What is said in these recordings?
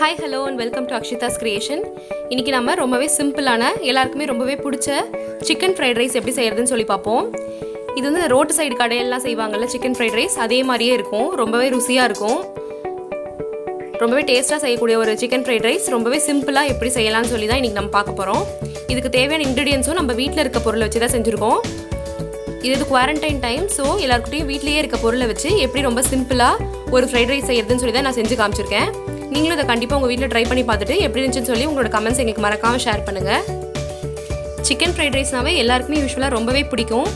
Hi, hello and welcome to Akshita's Creation. இன்னைக்கு நம்ம ரொம்பவே சிம்பிளான எல்லாருக்குமே ரொம்பவே பிடிச்ச chicken fried rice எப்படி செய்யறதுன்னு சொல்லி பாப்போம். இது வந்து ரோட் சைடு கடையெல்லாம் செய்வாங்கல்ல chicken fried rice அதே மாதிரியே இருக்கும். ரொம்பவே ருசியா இருக்கும். ரொம்பவே டேஸ்டா செய்யக்கூடிய ஒரு chicken fried rice ரொம்பவே சிம்பிளா எப்படி செய்யலாம்னு சொல்லி தான் இன்னைக்கு நம்ம பார்க்க போறோம். இதுக்கு தேவையான இன்கிரிடியன்ட்ஸும் நம்ம வீட்ல இருக்க பொருளை வச்சு தான் செஞ்சிருக்கோம். இது குவாரண்டைன் டைம் ஸோ எல்லாருக்கிட்டையும் வீட்லயே இருக்க பொருளை வச்சு எப்படி ரொம்ப சிம்பிளா ஒரு ஃப்ரைட் ரைஸ் செய்யறதுன்னு சொல்லி தான் நான் செஞ்சு காமிச்சிருக்கேன். நீங்களும் இதை கண்டிப்பாக உங்கள் வீட்டில் ட்ரை பண்ணி பார்த்துட்டு எப்படி இருந்துச்சுன்னு சொல்லி உங்களோட கமெண்ட்ஸ் எங்களுக்கு மறக்காமல் ஷேர் பண்ணுங்கள். சிக்கன் ஃப்ரைட் ரைஸ்னாவே எல்லாருக்குமே யூஸ்வலாக ரொம்பவே பிடிக்கும்.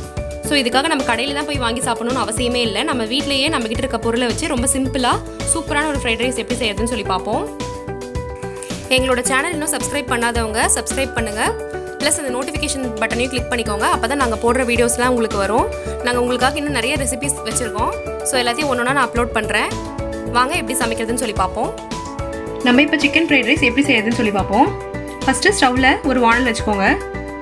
ஸோ இதுக்காக நம்ம கடையில் தான் போய் வாங்கி சாப்பிடணும்னு அவசியமே இல்லை. நம்ம வீட்லேயே நம்மகிட்ட இருக்க பொருளை வச்சு ரொம்ப சிம்பிளாக சூப்பரான ஒரு ஃப்ரைட் ரைஸ் எப்படி செய்யறதுன்னு சொல்லி பார்ப்போம். எங்களோட சேனல் இன்னும் சப்ஸ்கிரைப் பண்ணாதவங்க சப்ஸ்கிரைப் பண்ணுங்கள். ப்ளஸ் அந்த நோட்டிஃபிகேஷன் பட்டனையும் கிளிக் பண்ணிக்கோங்க. அப்போ தான் நாங்கள் போடுற வீடியோஸ்லாம் உங்களுக்கு வரும். நாங்கள் உங்களுக்காக இன்னும் நிறைய ரெசிபிஸ் வச்சுருக்கோம். ஸோ எல்லாத்தையும் ஒன்று ஒன்றா நான் அப்லோட் பண்ணுறேன். வாங்க எப்படி சமைக்கிறதுன்னு சொல்லி பார்ப்போம். நம்ம இப்போ சிக்கன் ஃப்ரைட் ரைஸ் எப்படி செய்யறதுன்னு சொல்லி பார்ப்போம். ஃபஸ்ட்டு ஸ்டவ்வில் ஒரு வானல் வச்சுக்கோங்க.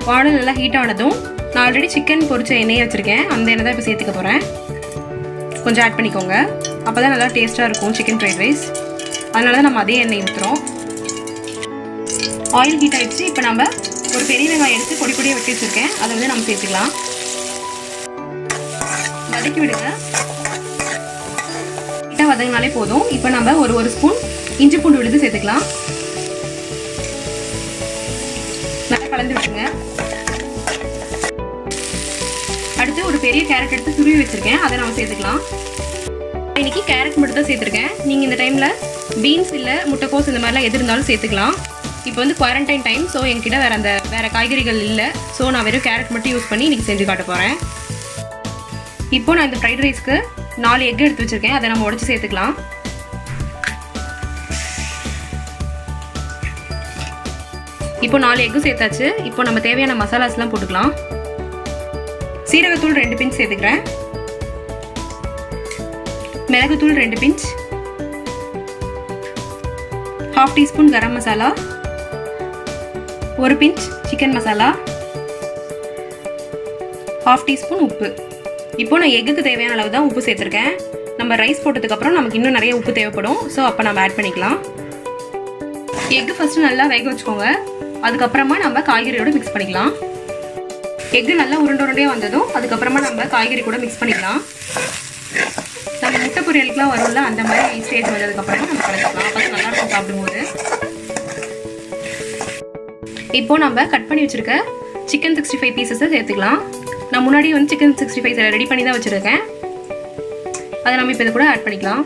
வானல் நல்லா ஹீட் ஆனதும் நான் ஆல்ரெடி சிக்கன் பொரிச்ச எண்ணெயை வச்சுருக்கேன். அந்த எண்ணெய் தான் இப்போ சேர்த்துக்க போகிறேன். கொஞ்சம் ஆட் பண்ணிக்கோங்க. அப்போ தான் நல்லா டேஸ்ட்டாக இருக்கும் சிக்கன் ஃப்ரைட் ரைஸ். அதனால தான் நம்ம அதே எண்ணெய் ஊற்றுறோம். ஆயில் ஹீட் ஆகிடுச்சு. இப்போ நம்ம ஒரு பெரிய வெங்காயம் எடுத்து பொடி பொடியாக வெட்டி வச்சுருக்கேன். அதை வந்து நம்ம சேர்த்துக்கலாம். வதக்கி விடுங்க. ஹீட்டாக வதங்கினாலே போதும். இப்போ நம்ம ஒரு ஸ்பூன் இஞ்சி பூண்டு விழுது சேர்த்துக்கலாம். நல்லா கலந்து விட்டுருங்க. அடுத்து ஒரு பெரிய கேரட் எடுத்து துருவி வச்சிருக்கேன். அதை நம்ம சேர்த்துக்கலாம். இன்னைக்கு கேரட் மட்டும் தான் சேர்த்துருக்கேன். நீங்கள் இந்த டைமில் பீன்ஸ் இல்லை முட்டைக்கோஸ் இந்த மாதிரிலாம் எது இருந்தாலும் சேர்த்துக்கலாம். இப்போ வந்து குவாரண்டைன் டைம் ஸோ என்கிட்ட வேறு காய்கறிகள் இல்லை. ஸோ நான் வெறும் கேரட் மட்டும் யூஸ் பண்ணி இன்றைக்கி செஞ்சு காட்ட போகிறேன். இப்போ நான் இந்த ஃப்ரைட் ரைஸ்க்கு 4 எக் எடுத்து வச்சுருக்கேன். அதை நம்ம உடச்சி சேர்த்துக்கலாம். இப்போ 4 எக்கும் சேர்த்தாச்சு. இப்போ நம்ம தேவையான மசாலாஸ்லாம் போட்டுக்கலாம். சீரகத்தூள் 2 பிஞ்ச் சேர்த்துக்கிறேன். மிளகுத்தூள் 2 pinch, 1/2 teaspoon garam masala, 1 pinch chicken masala, 1/2 teaspoon உப்பு. இப்போ நான் எக்குக்கு தேவையான அளவு தான் உப்பு சேர்த்துருக்கேன். நம்ம ரைஸ் போட்டதுக்கப்புறம் நமக்கு இன்னும் நிறைய உப்பு தேவைப்படும். ஸோ அப்போ நம்ம ஆட் பண்ணிக்கலாம். எக்கு ஃபஸ்ட்டு நல்லா வேக வச்சுக்கோங்க. அதுக்கப்புறமா நம்ம காய்கறியோட மிக்ஸ் பண்ணிக்கலாம். எக்கு நல்லா உருண்டையாக வந்ததும் அதுக்கப்புறமா நம்ம காய்கறி கூட மிக்ஸ் பண்ணிக்கலாம். நம்ம முட்டை பொரியலுக்குலாம் வரும்ல அந்த மாதிரி ஸ்டேஜ் வந்ததுக்கப்புறமா நம்ம கலந்துக்கலாம். அப்போ நல்லா இருக்கும் சாப்பிடும்போது. இப்போ நம்ம கட் பண்ணி வச்சுருக்க சிக்கன் 65 பீசஸை சேர்த்துக்கலாம். நான் முன்னாடி வந்து சிக்கன் 65 ரெடி பண்ணி தான் வச்சுருக்கேன். அதை நம்ம இப்போ இது கூட ஆட் பண்ணிக்கலாம்.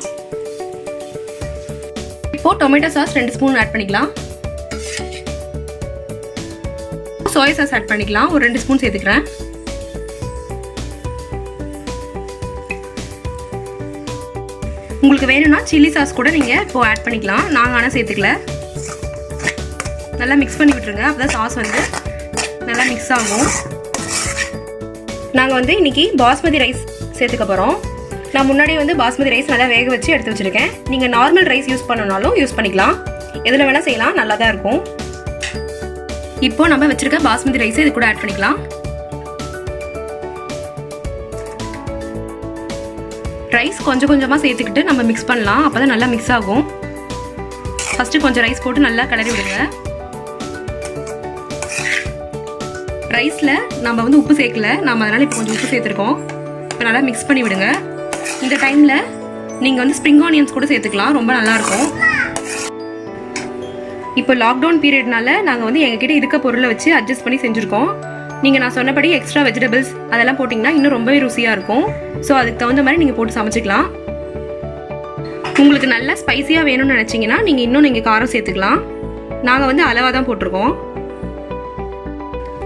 இப்போது டொமேட்டோ சாஸ் 2 ஸ்பூன் ஆட் பண்ணிக்கலாம். சோயா சாஸ் ஆட் பண்ணிக்கலாம். ஒரு 2 ஸ்பூன் சேர்த்துக்கிறேன். உங்களுக்கு வேணும்னா சில்லி சாஸ் கூட நீங்கள் இப்போ ஆட் பண்ணிக்கலாம். நாங்கள் ஆனால் சேர்த்துக்கல. நல்லா மிக்ஸ் பண்ணி விட்டுருங்க. அப்போ தான் சாஸ் வந்து நல்லா மிக்ஸ் ஆகும். நாங்கள் வந்து இன்றைக்கி பாஸ்மதி ரைஸ் சேர்த்துக்க போகிறோம். நான் முன்னாடி வந்து பாஸ்மதி ரைஸ் நல்லா வேக வச்சு எடுத்து வச்சுருக்கேன். நீங்கள் நார்மல் ரைஸ் யூஸ் பண்ணனாலும் யூஸ் பண்ணிக்கலாம். எதில் வேணால் செய்யலாம். நல்லா தான் இருக்கும். இப்போ நம்ம வச்சிருக்க பாஸ்மதி ரைஸ் இது கூட ஆட் பண்ணிக்கலாம். ரைஸ் கொஞ்சம் கொஞ்சமாக சேர்த்துக்கிட்டு நம்ம மிக்ஸ் பண்ணலாம். அப்போ தான் நல்லா மிக்ஸ் ஆகும். ஃபஸ்ட்டு கொஞ்சம் ரைஸ் போட்டு நல்லா கிளறி விடுங்க. ரைஸில் நம்ம வந்து உப்பு சேர்க்கல. நம்ம அதனால் இப்போ கொஞ்சம் உப்பு சேர்த்துருக்கோம். இப்போ நல்லா மிக்ஸ் பண்ணி விடுங்க. இந்த டைமில் நீங்கள் வந்து ஸ்ப்ரிங் ஆனியன்ஸ் கூட சேர்த்துக்கலாம். ரொம்ப நல்லாயிருக்கும். இப்போ லாக்டவுன் பீரியட்னால நாங்கள் வந்து எங்ககிட்ட இருக்க பொருளை வச்சு அட்ஜஸ்ட் பண்ணி செஞ்சுருக்கோம். நீங்கள் நான் சொன்னபடி எக்ஸ்ட்ரா வெஜிடபிள்ஸ் அதெல்லாம் போட்டிங்கன்னா இன்னும் ரொம்பவே ருசியாக இருக்கும். ஸோ அதுக்கு தகுந்த மாதிரி நீங்கள் போட்டு சமைச்சிக்கலாம். உங்களுக்கு நல்லா ஸ்பைஸியாக வேணும்னு நினச்சிங்கன்னா நீங்கள் காரம் சேர்த்துக்கலாம். நாங்கள் வந்து அளவாக தான் போட்டிருக்கோம்.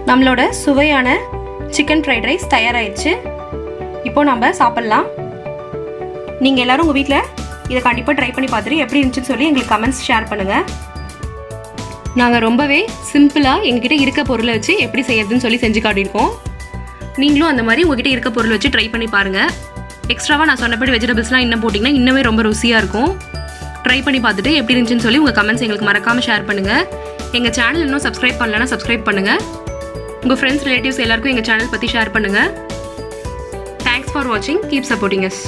நம்மளோட சுவையான சிக்கன் ஃப்ரைட் ரைஸ் தயாராகிடுச்சு. இப்போ நம்ம சாப்பிட்லாம். நீங்கள் எல்லோரும் உங்கள் வீட்டில் இதை கண்டிப்பாக ட்ரை பண்ணி பார்த்துட்டு எப்படி இருந்துச்சுன்னு சொல்லி எங்களுக்கு கமெண்ட்ஸ் ஷேர் பண்ணுங்கள். நாங்கள் ரொம்பவே சிம்பிளாக எங்ககிட்ட இருக்க பொருளை வச்சு எப்படி செய்யறதுன்னு சொல்லி செஞ்சு காட்டியிருக்கோம். நீங்களும் அந்த மாதிரி உங்ககிட்ட இருக்க பொருளை வச்சு ட்ரை பண்ணி பாருங்கள். எக்ஸ்ட்ராவாக நான் சொன்னபடி வெஜிடபிள்ஸ்லாம் இன்னும் போட்டிங்கன்னா இன்னுமே ரொம்ப ருசியாக இருக்கும். ட்ரை பண்ணி பார்த்துட்டு எப்படி இருந்துச்சுன்னு சொல்லி உங்கள் கமெண்ட்ஸ் எங்களுக்கு மறக்காமல் ஷேர் பண்ணுங்கள். எங்கள் சேனல் இன்னும் சப்ஸ்கிரைப் பண்ணலன்னா சப்ஸ்கிரைப் பண்ணுங்கள். உங்கள் ஃப்ரெண்ட்ஸ் ரிலேட்டிவ்ஸ் எல்லாருக்கும் எங்கள் சேனல் பற்றி ஷேர் பண்ணுங்கள். தேங்க்ஸ் ஃபார் வாட்சிங். Keep supporting us.